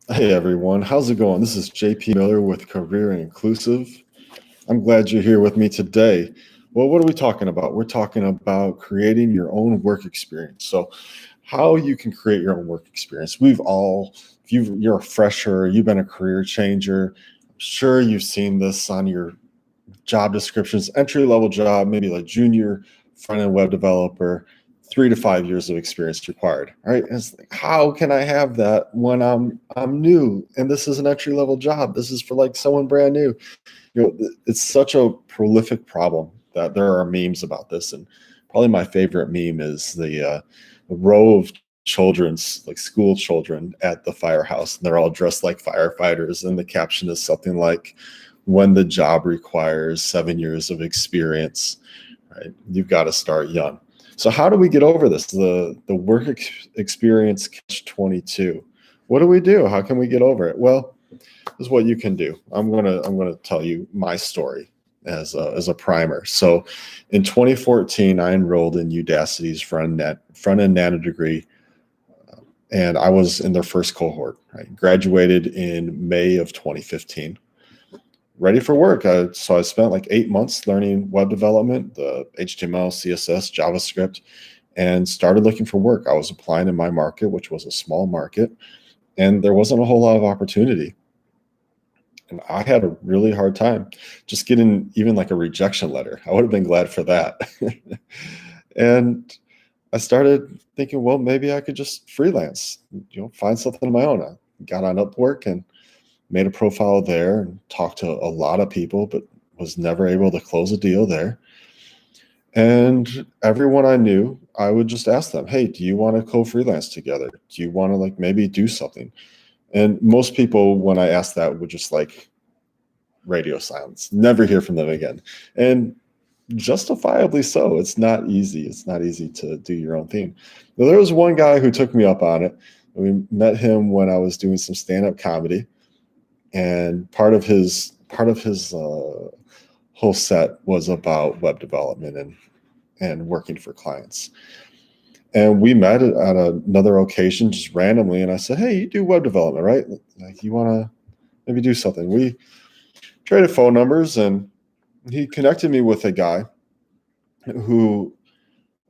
Hey everyone, how's it going? This is JP Miller with Career Inclusive. I'm glad you're here with me today. Well, what are we talking about? We're talking about creating your own work experience. So, how you can create your own work experience. If you're a fresher, you've been a career changer, I'm sure you've seen this on your job descriptions, entry level job, maybe like junior front end web developer, 3 to 5 years of experience required. All right. And it's like, how can I have that when I'm new and this is an entry level job? This is for like someone brand new. It's such a prolific problem that there are memes about this. And probably my favorite meme is the row of children's like school children at the firehouse, and they're all dressed like firefighters. And the caption is something like, when the job requires 7 years of experience, right? You've got to start young. So how do we get over this? The work experience catch 22. What do we do? How can we get over it? Well, this is what you can do. I'm gonna tell you my story as a primer. So, in 2014, I enrolled in Udacity's front end nano degree, and I was in their first cohort. Right, graduated in May of 2015. Ready for work. So I spent like 8 months learning web development, the HTML, CSS, JavaScript, and started looking for work. I was applying in my market, which was a small market, and there wasn't a whole lot of opportunity. And I had a really hard time just getting even like a rejection letter. I would have been glad for that. And I started thinking, well, maybe I could just freelance, find something of my own. I got on Upwork and made a profile there and talked to a lot of people, but was never able to close a deal there. And everyone I knew, I would just ask them, hey, do you want to co-freelance together? Do you want to like maybe do something? And most people, when I asked that, would just like radio silence, never hear from them again. And justifiably so. It's not easy. It's not easy to do your own thing. But there was one guy who took me up on it. We met him when I was doing some stand-up comedy, and part of his whole set was about web development and working for clients. And we met at another occasion just randomly, and I said, hey, you do web development, right? Like, you want to maybe do something? We traded phone numbers, and he connected me with a guy who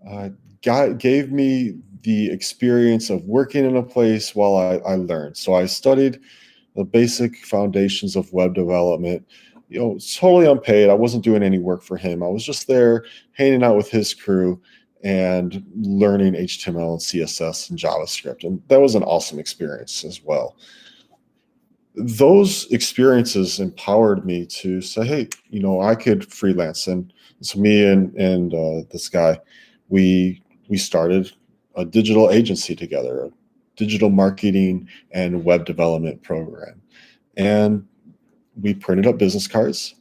uh, gave me the experience of working in a place while I learned. So I studied the basic foundations of web development, totally unpaid. I wasn't doing any work for him. I was just there hanging out with his crew and learning HTML and CSS and JavaScript. And that was an awesome experience as well. Those experiences empowered me to say, hey, I could freelance. And so me and this guy, we started a digital agency together, a digital marketing and web development program. And we printed up business cards,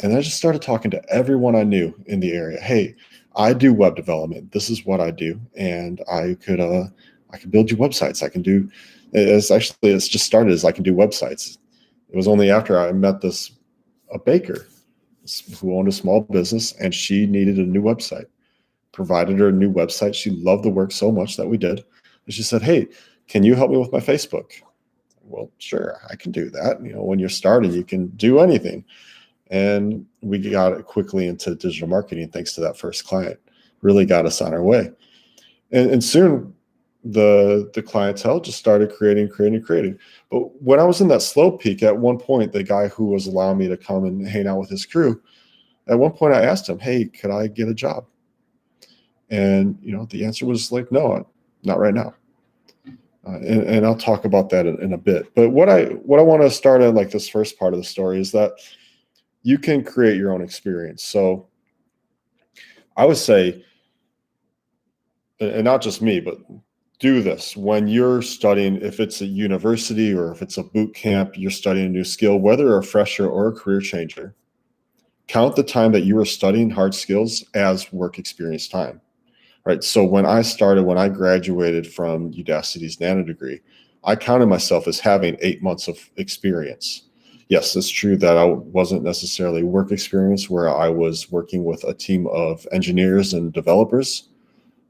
and I just started talking to everyone I knew in the area. Hey, I do web development. This is what I do, and I could build you websites. I can do. It's just started as I can do websites. It was only after I met this a baker who owned a small business, and she needed a new website. Provided her a new website. She loved the work so much that we did, and she said, "Hey, can you help me with my Facebook?" Well, sure, I can do that. When you're starting, you can do anything. And we got it quickly into digital marketing thanks to that first client. Really got us on our way. And soon the clientele just started creating. But when I was in that slow peak, at one point, the guy who was allowing me to come and hang out with his crew, at one point I asked him, hey, could I get a job? And the answer was like, no, not right now. And I'll talk about that in a bit. But what I want to start at, like this first part of the story, is that you can create your own experience. So I would say, and not just me, but do this when you're studying. If it's a university or if it's a boot camp, you're studying a new skill, whether you're a fresher or a career changer, count the time that you are studying hard skills as work experience time. Right. So when I graduated from Udacity's nano degree, I counted myself as having 8 months of experience. Yes, it's true that I wasn't necessarily work experience where I was working with a team of engineers and developers,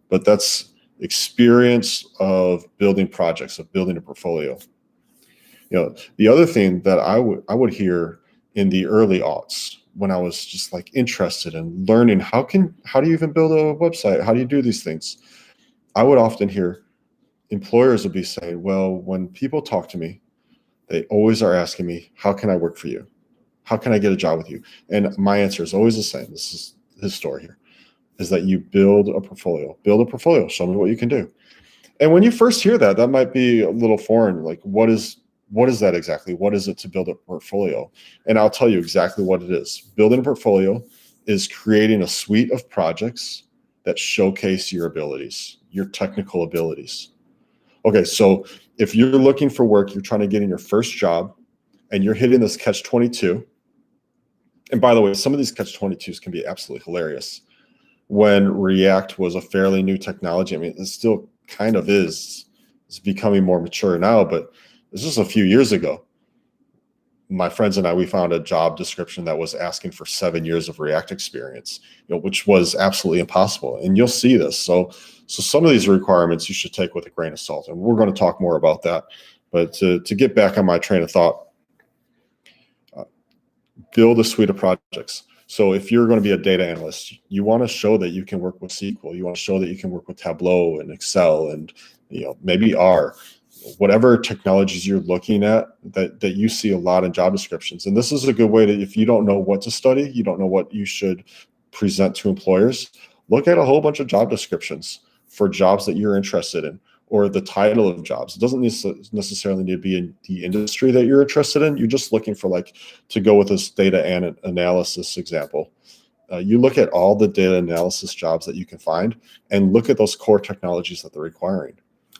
but that's experience of building projects, of building a portfolio. The other thing that I would hear in the early aughts when I was just like interested in learning how do you even build a website? How do you do these things? I would often hear employers would be saying, well, when people talk to me, they always are asking me, how can I work for you? How can I get a job with you? And my answer is always the same. This is his story here, is that you build a portfolio. Build a portfolio. Show me what you can do. And when you first hear that, that might be a little foreign. Like, what is that exactly? What is it to build a portfolio? And I'll tell you exactly what it is. Building a portfolio is creating a suite of projects that showcase your abilities, your technical abilities. Okay, so if you're looking for work, you're trying to get in your first job, and you're hitting this catch-22. And by the way, some of these catch-22s can be absolutely hilarious. When React was a fairly new technology, I mean, it still kind of is. It's becoming more mature now, but this was a few years ago. My friends and I, we found a job description that was asking for 7 years of React experience, which was absolutely impossible. And you'll see this. So some of these requirements you should take with a grain of salt. And we're going to talk more about that. But to get back on my train of thought, build a suite of projects. So if you're going to be a data analyst, you want to show that you can work with SQL. You want to show that you can work with Tableau and Excel and maybe R, whatever technologies you're looking at that you see a lot in job descriptions. And this is a good way to, if you don't know what to study, you don't know what you should present to employers, look at a whole bunch of job descriptions for jobs that you're interested in, or the title of jobs. It doesn't necessarily need to be in the industry that you're interested in. You're just looking for, like, to go with this data analysis example. You look at all the data analysis jobs that you can find and look at those core technologies that they're requiring.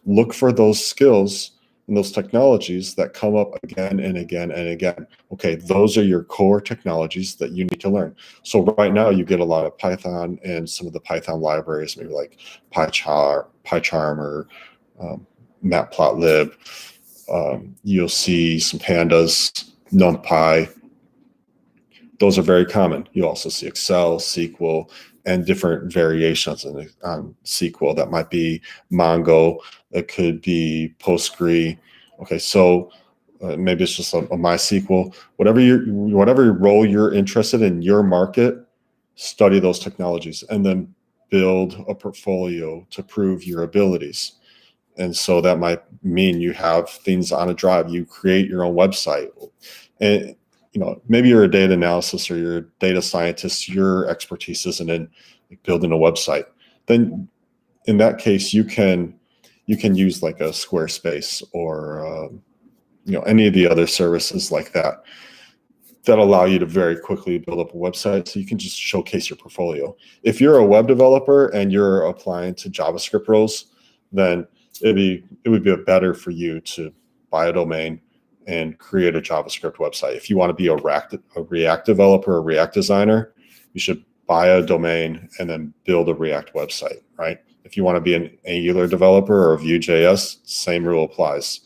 Look for those skills and those technologies that come up again and again and again. Okay, those are your core technologies that you need to learn. So right now you get a lot of Python and some of the Python libraries, maybe like PyCharm or Matplotlib. You'll see some pandas, NumPy. Those are very common. You also see Excel, SQL, and different variations on SQL. That might be Mongo, that could be Postgre. Okay, so maybe it's just a MySQL. Whatever role you're interested in your market, study those technologies and then build a portfolio to prove your abilities. And so that might mean you have things on a drive. You create your own website. And maybe you're a data analysis or you're a data scientist, your expertise isn't in building a website. Then in that case, you can use like a Squarespace or any of the other services like that allow you to very quickly build up a website, so you can just showcase your portfolio. If you're a web developer and you're applying to JavaScript roles, then it would be better for you to buy a domain and create a JavaScript website. If you want to be a React developer, a React designer, you should buy a domain and then build a React website, right? If you want to be an Angular developer or Vue.js, same rule applies.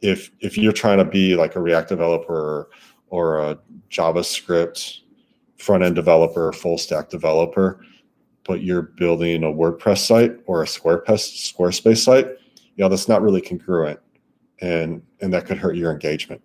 If you're trying to be like a React developer or a JavaScript front-end developer or full-stack developer, but you're building a WordPress site or a Squarespace site, that's not really congruent. And that could hurt your engagement.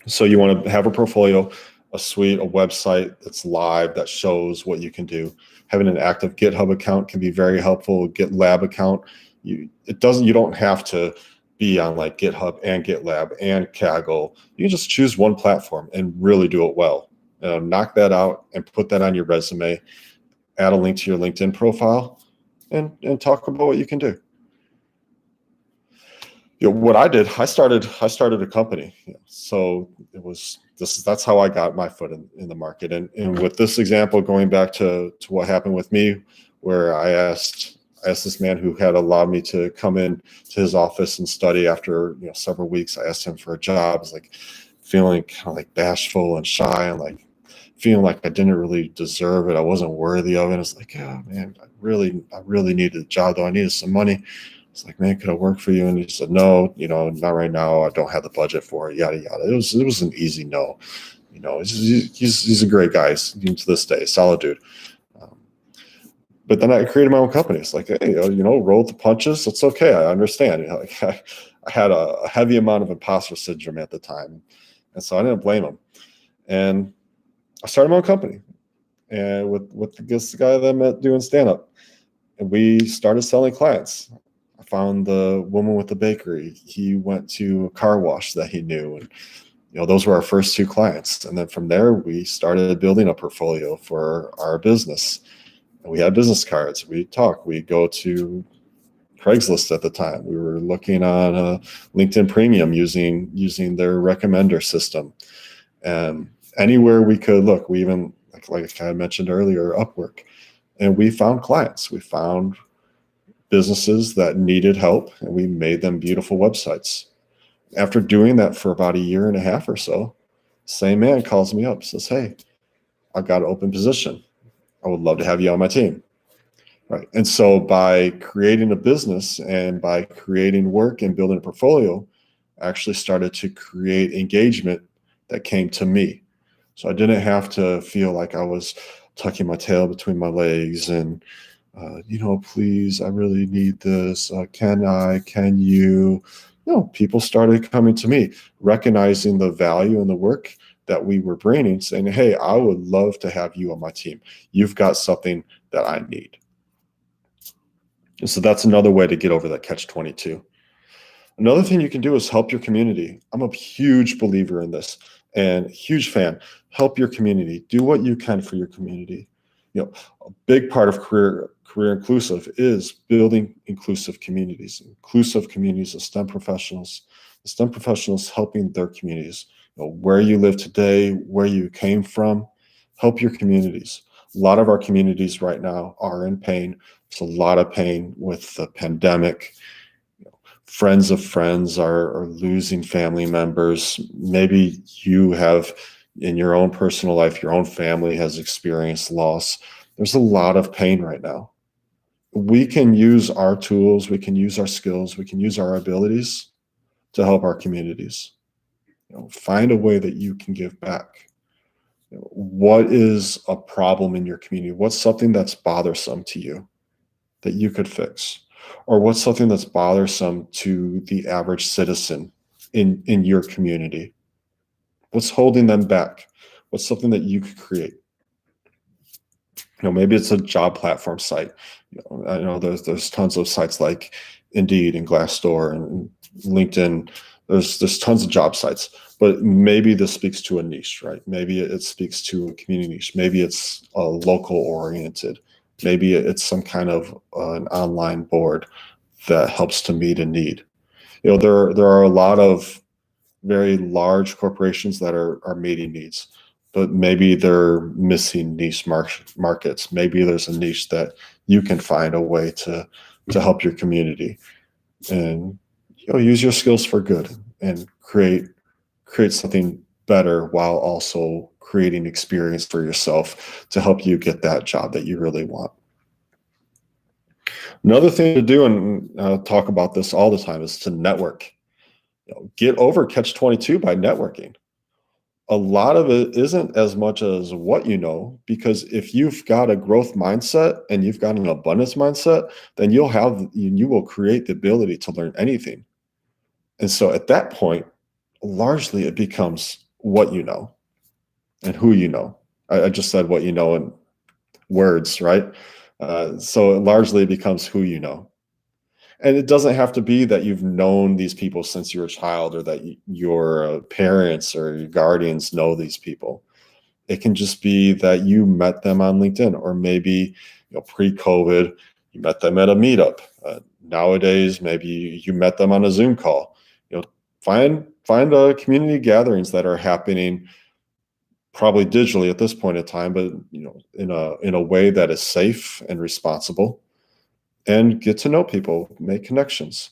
So you want to have a portfolio, a suite, a website that's live, that shows what you can do. Having an active GitHub account can be very helpful. GitLab account, you don't have to be on like GitHub and GitLab and Kaggle. You can just choose one platform and really do it well. Knock that out and put that on your resume. Add a link to your LinkedIn profile and talk about what you can do. What I did, I started a company. So that's how I got my foot in the market. And with this example, going back to what happened with me, where I asked this man who had allowed me to come in to his office and study after several weeks. I asked him for a job. I was like feeling kind of like bashful and shy and like feeling like I didn't really deserve it. I wasn't worthy of it. It's like, oh man, I really needed a job though. I needed some money. It's like, man, could I work for you? And he said, no, not right now. I don't have the budget for it. Yada yada. It was an easy no. He's a great guy to this day, solid dude. But then I created my own company. It's like, hey, roll the punches. It's okay. I understand. I had a heavy amount of imposter syndrome at the time. And so I didn't blame him. And I started my own company and with this guy that I met doing stand-up. And we started selling clients. I found the woman with the bakery. He went to a car wash that he knew. And those were our first two clients. And then from there, we started building a portfolio for our business. And we had business cards. We talk. We go to Craigslist at the time. We were looking on LinkedIn Premium using their recommender system. And anywhere we could look, we even, like I mentioned earlier, Upwork. And we found clients. We found businesses that needed help, and we made them beautiful websites. After doing that for about a year and a half or so, same man calls me up, says, "Hey, I've got an open position. I would love to have you on my team." Right. And so by creating a business and by creating work and building a portfolio, I actually started to create engagement that came to me. So I didn't have to feel like I was tucking my tail between my legs and, please, I really need this. Can you? No, people started coming to me, recognizing the value and the work that we were bringing, saying, "Hey, I would love to have you on my team. You've got something that I need." And so that's another way to get over that catch-22. Another thing you can do is help your community. I'm a huge believer in this and huge fan. Help your community. Do what you can for your community. A big part of career inclusive is building inclusive communities of STEM professionals. The STEM professionals helping their communities. Where you live today, where you came from, help your communities. A lot of our communities right now are in pain. There's a lot of pain with the pandemic. Friends of friends are losing family members. Maybe you have, in your own personal life, your own family has experienced loss. There's a lot of pain right now. We can use our tools, we can use our skills, we can use our abilities to help our communities. Find a way that you can give back. What is a problem in your community? What's something that's bothersome to you that you could fix? Or what's something that's bothersome to the average citizen in your community? What's holding them back? What's something that you could create? Maybe it's a job platform site. I know there's tons of sites like Indeed and Glassdoor and LinkedIn. There's tons of job sites, but maybe this speaks to a niche, right? Maybe it speaks to a community niche. Maybe it's local oriented. Maybe it's some kind of an online board that helps to meet a need. There are a lot of very large corporations that are meeting needs, but maybe they're missing niche markets. Maybe there's a niche that you can find a way to help your community, and use your skills for good and create something better while also creating experience for yourself to help you get that job that you really want. Another thing to do, and talk about this all the time, is to network. Get over catch-22 by networking. A lot of it isn't as much as what you know, because if you've got a growth mindset and you've got an abundance mindset, then you will create the ability to learn anything. And so at that point, largely it becomes what you know and who you know. I just said what you know in words, right? So largely it becomes who you know. And it doesn't have to be that you've known these people since you were a child, or that your parents or your guardians know these people. It can just be that you met them on LinkedIn, or maybe pre-COVID, you met them at a meetup. Nowadays, maybe you met them on a Zoom call. Find community gatherings that are happening probably digitally at this point in time, but in a way that is safe and responsible. And get to know people, make connections.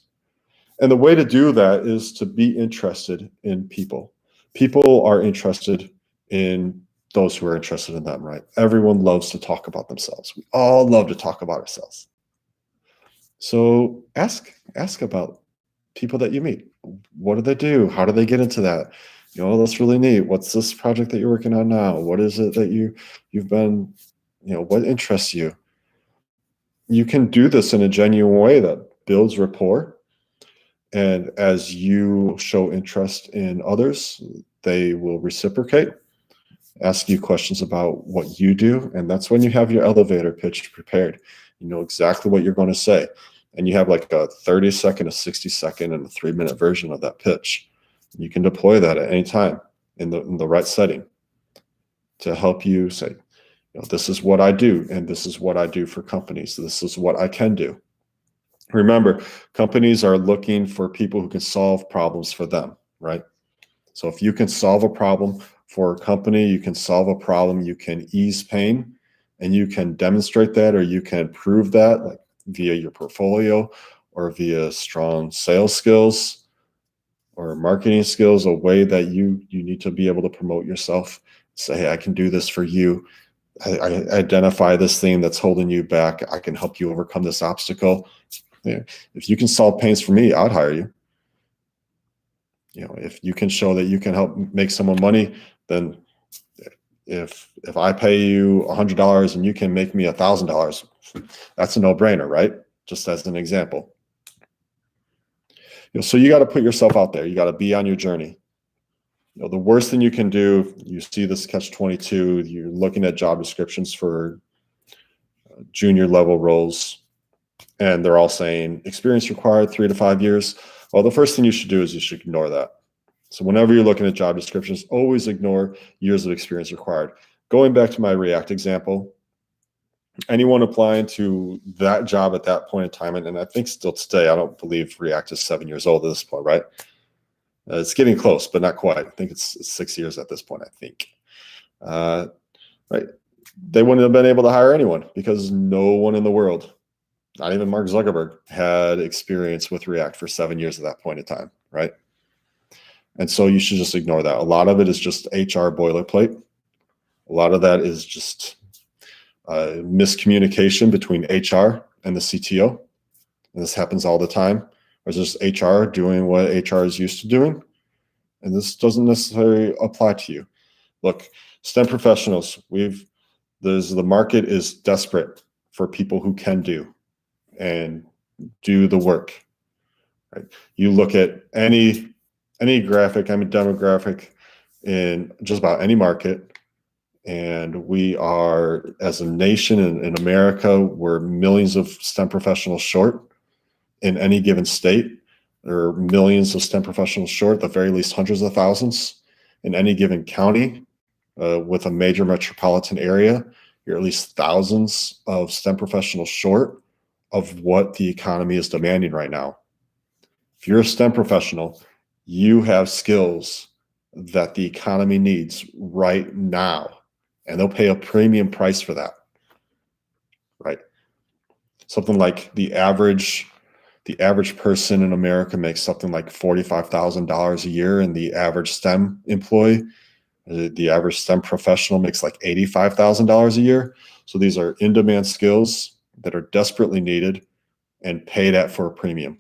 And the way to do that is to be interested in people. People are interested in those who are interested in them, right? Everyone loves to talk about themselves. We all love to talk about ourselves. So ask about people that you meet. What do they do? How do they get into that? That's really neat. What's this project that you're working on now? What is it that you've been, what interests you? You can do this in a genuine way that builds rapport, And as you show interest in others, they will reciprocate, ask you questions about what you do. And that's when you have your elevator pitch prepared. You know exactly what you're going to say. And you have like a 30-second, a 60-second, and a 3-minute version of that pitch. You can deploy that at any time in the right setting to help you say, you know, this is what I do, and this is what I do for companies. This is what I can do. Remember, companies are looking for people who can solve problems for them, right? So if you can solve a problem for a company, you can solve a problem, you can ease pain, and you can demonstrate that, or you can prove that, like via your portfolio or via strong sales skills or marketing skills, a way that you need to be able to promote yourself. Say, hey, I can do this for you. I identify this thing that's holding you back. I can help you overcome this obstacle. Yeah. If you can solve pains for me, I'd hire you. You know, if you can show that you can help make someone money, then if I pay you $100 and you can make me $1,000, that's a no-brainer, right? Just as an example. You know, so you got to put yourself out there. You got to be on your journey. You know, the worst thing you can do, you see this catch-22, you're looking at job descriptions for junior level roles, and they're all saying experience required 3 to 5 years. Well, the first thing you should do is you should ignore that. So whenever you're looking at job descriptions, always ignore years of experience required. Going back to my React example, anyone applying to that job at that point in time, and I think still today, I don't believe React is 7 years old at this point, right? It's getting close, but not quite. I think it's 6 years at this point, I think. Right? They wouldn't have been able to hire anyone because no one in the world, not even Mark Zuckerberg, had experience with React for 7 years at that point in time, right? And so you should just ignore that. A lot of it is just HR boilerplate. A lot of that is just miscommunication between HR and the CTO. And this happens all the time. Or just HR doing what HR is used to doing. And this doesn't necessarily apply to you. Look, STEM professionals, the market is desperate for people who can do and do the work. Right? You look at any graphic, demographic in just about any market, and we are, as a nation in America, we're millions of STEM professionals short in any given state. There are millions of STEM professionals short, at the very least hundreds of thousands in any given county. With a major metropolitan area, you're at least thousands of STEM professionals short of what the economy is demanding right now. If you're a STEM professional, you have skills that the economy needs right now, and they'll pay a premium price for that, right? Something like the average person in America makes something like $45,000 a year, and the average STEM employee, the average STEM professional makes like $85,000 a year. So these are in-demand skills that are desperately needed and paid at for a premium.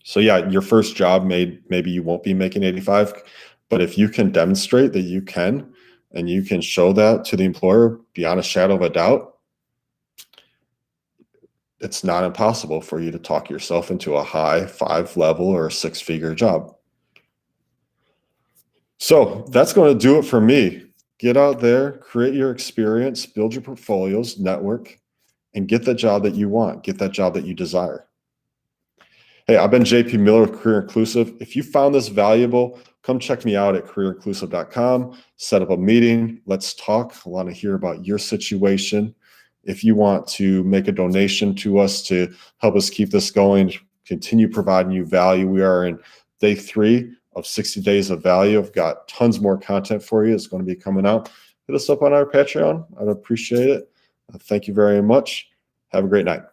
So yeah, your first job, maybe you won't be making 85, but if you can demonstrate that you can, and you can show that to the employer beyond a shadow of a doubt, it's not impossible for you to talk yourself into a high 5-level or 6-figure job. So that's going to do it for me. Get out there, create your experience, build your portfolios, network, and get that job that you want. Get that job that you desire. Hey, I've been JP Miller with Career Inclusive. If you found this valuable, come check me out at careerinclusive.com. Set up a meeting. Let's talk. I want to hear about your situation. If you want to make a donation to us to help us keep this going, continue providing you value, we are in day 3 of 60 days of value. I've got tons more content for you. It's going to be coming out. Hit us up on our Patreon. I'd appreciate it. Thank you very much. Have a great night.